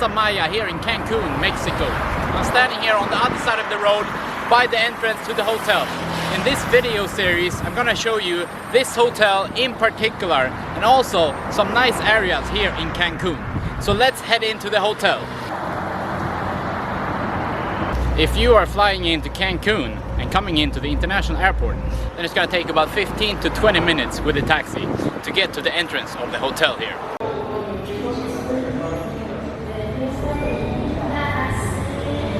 Plaza Maya here in Cancun, Mexico. I'm standing here on the other side of the road by the entrance to the hotel. In this video series, I'm gonna show you this hotel in particular and also some nice areas here in Cancun. So let's head into the hotel. If you are flying into Cancun and coming into the international airport, then it's gonna take about 15 to 20 minutes with a taxi to get to the entrance of the hotel here.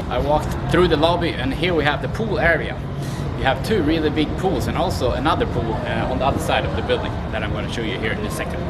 I walked through the lobby and here we have the pool area. We have two really big pools and also another pool on the other side of the building that I'm going to show you here in a second.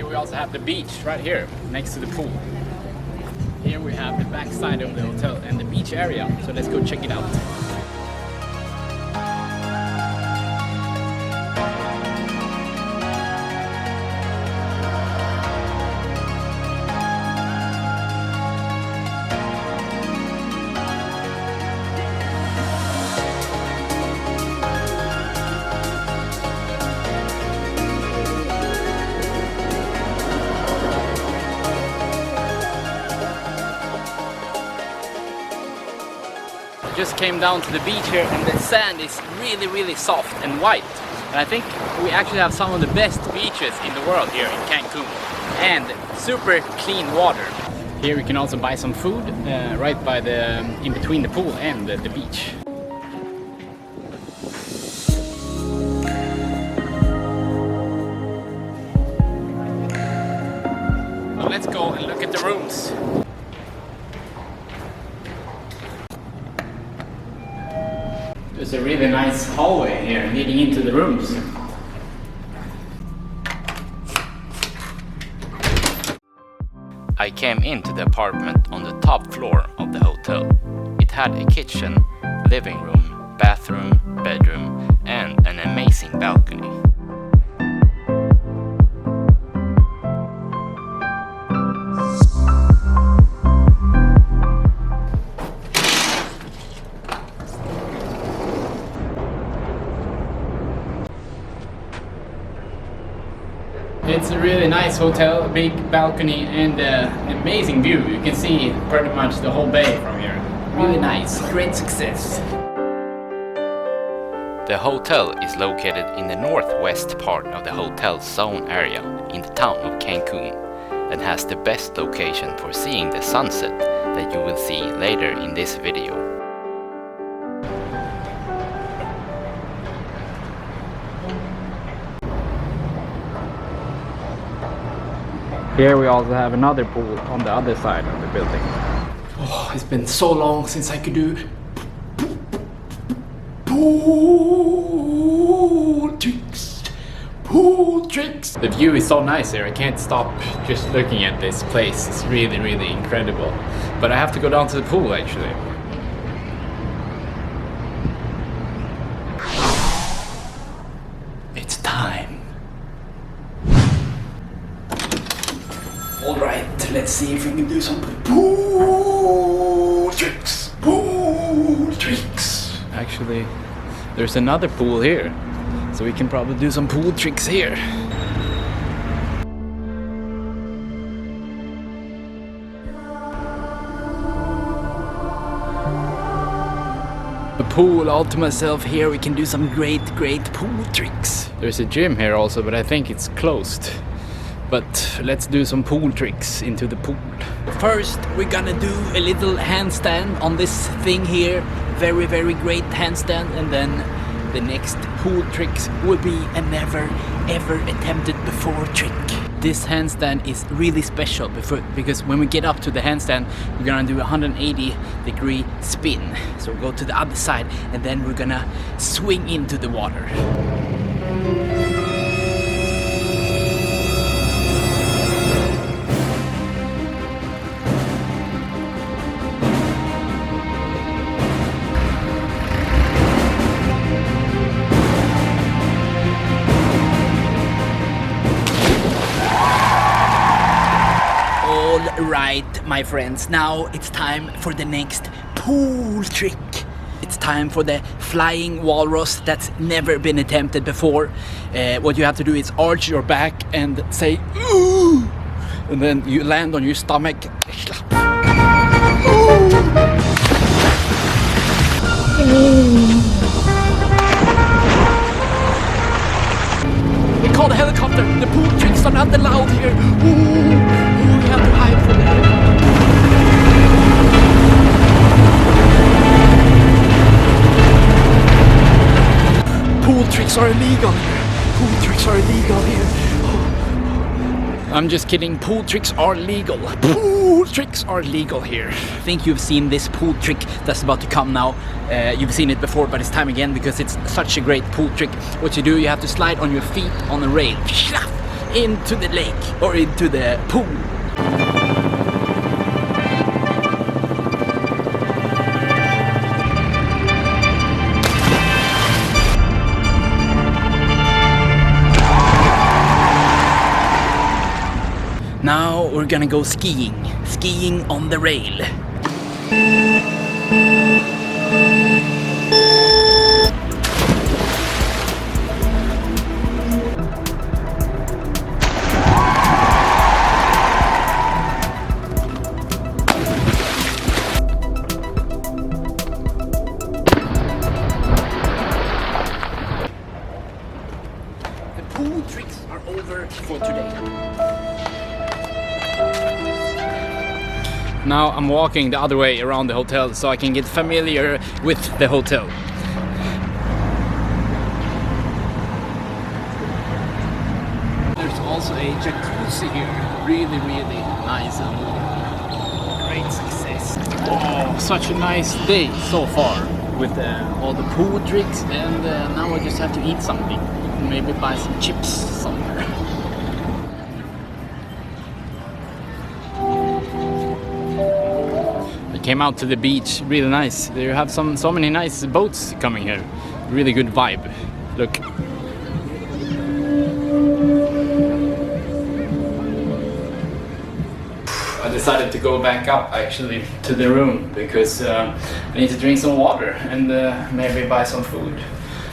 We also have the beach right here next to the pool. Here we have the back side of the hotel and the beach area, so let's go check it out. Just came down to the beach here and the sand is really soft and white, and I think we actually have some of the best beaches in the world here in Cancun and super clean water. Here we can also buy some food right by the in between the pool and the beach. So let's go and look at the rooms. There's a really nice hallway here leading into the rooms. I came into the apartment on the top floor of the hotel. It had a kitchen, living room, bathroom, bedroom, and an amazing balcony. It's a really nice hotel, big balcony and an amazing view. You can see pretty much the whole bay from here. Really nice, great success. The hotel is located in the northwest part of the hotel zone area in the town of Cancun and has the best location for seeing the sunset that you will see later in this video. Here we also have another pool on the other side of the building. Oh, it's been so long since I could do pool tricks. Pool tricks. The view is so nice here. I can't stop just looking at this place. It's really incredible. But I have to go down to the pool actually. It's time. Alright, let's see if we can do some pool tricks. Pool tricks. Actually, there's another pool here, so we can probably do some pool tricks here. The pool all to myself here, we can do some great pool tricks. There's a gym here also, but I think it's closed. But let's do some pool tricks into the pool. First, we're gonna do a little handstand on this thing here. Very very great handstand, and then the next pool tricks will be a never ever attempted before trick. This handstand is really special because when we get up to the handstand, we're gonna do a 180-degree spin. So we'll go to the other side and then we're gonna swing into the water. right, my friends. Now it's time for the next pool trick. It's time for the flying walrus that's never been attempted before. What you have to do is arch your back and say ooh, and then you land on your stomach. We call the helicopter. The pool tricks are not allowed here. Ooh, we have to hide from the helicopter. Pool tricks are illegal here. Pool tricks are illegal here. I'm just kidding. Pool tricks are legal. Pool tricks are legal here. I think you've seen this pool trick that's about to come now. You've seen it before, but it's time again because it's such a great pool trick. What you do, you have to slide on your feet on a rail into the lake or into the pool. Now we're gonna go skiing. Skiing on the rail. The pool tricks are over for today. Now I'm walking the other way around the hotel so I can get familiar with the hotel. There's also a jacuzzi here. Really, really nice and great success. Oh, such a nice day so far with all the pool tricks, and now I just have to eat something. Maybe buy some chips somewhere. Came out to the beach, really nice. They have so many nice boats coming here. Really good vibe. Look. I decided to go back up actually to the room because I need to drink some water and maybe buy some food.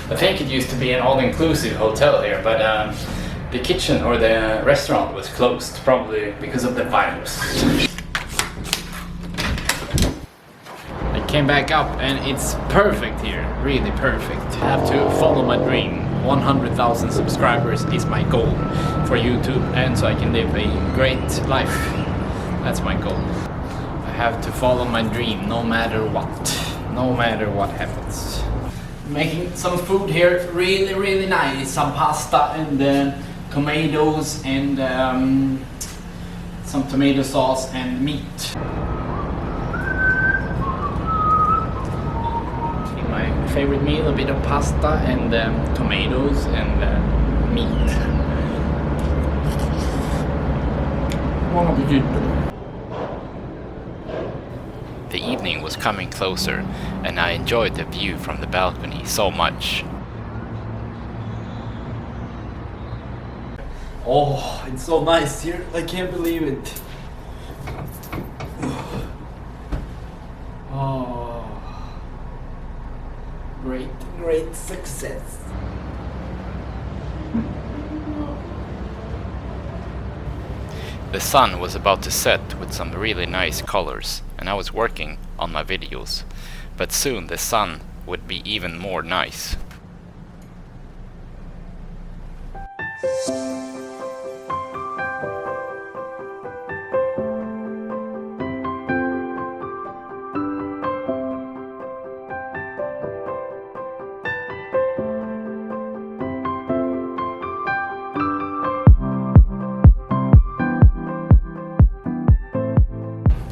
I think it used to be an all-inclusive hotel here, but the kitchen or the restaurant was closed, probably because of the virus. Came back up and it's perfect here, really perfect. I have to follow my dream. 100,000 subscribers is my goal for YouTube, and so I can live a great life. That's my goal. I have to follow my dream no matter what happens. Making some food here, really, really nice. Some pasta and tomatoes and some tomato sauce and meat. Favorite meal, a bit of pasta and tomatoes and meat. The evening was coming closer and I enjoyed the view from the balcony so much. Oh, it's so nice here. I can't believe it. Oh. Great success. The sun was about to set with some really nice colors, and I was working on my videos, but soon the sun would be even more nice.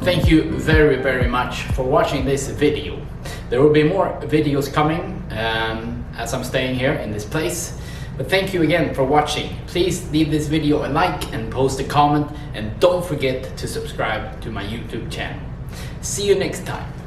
Thank you very much for watching this video. There will be more videos coming as I'm staying here in this place. But thank you again for watching. Please leave this video a like and post a comment, and don't forget to subscribe to my YouTube channel. See you next time.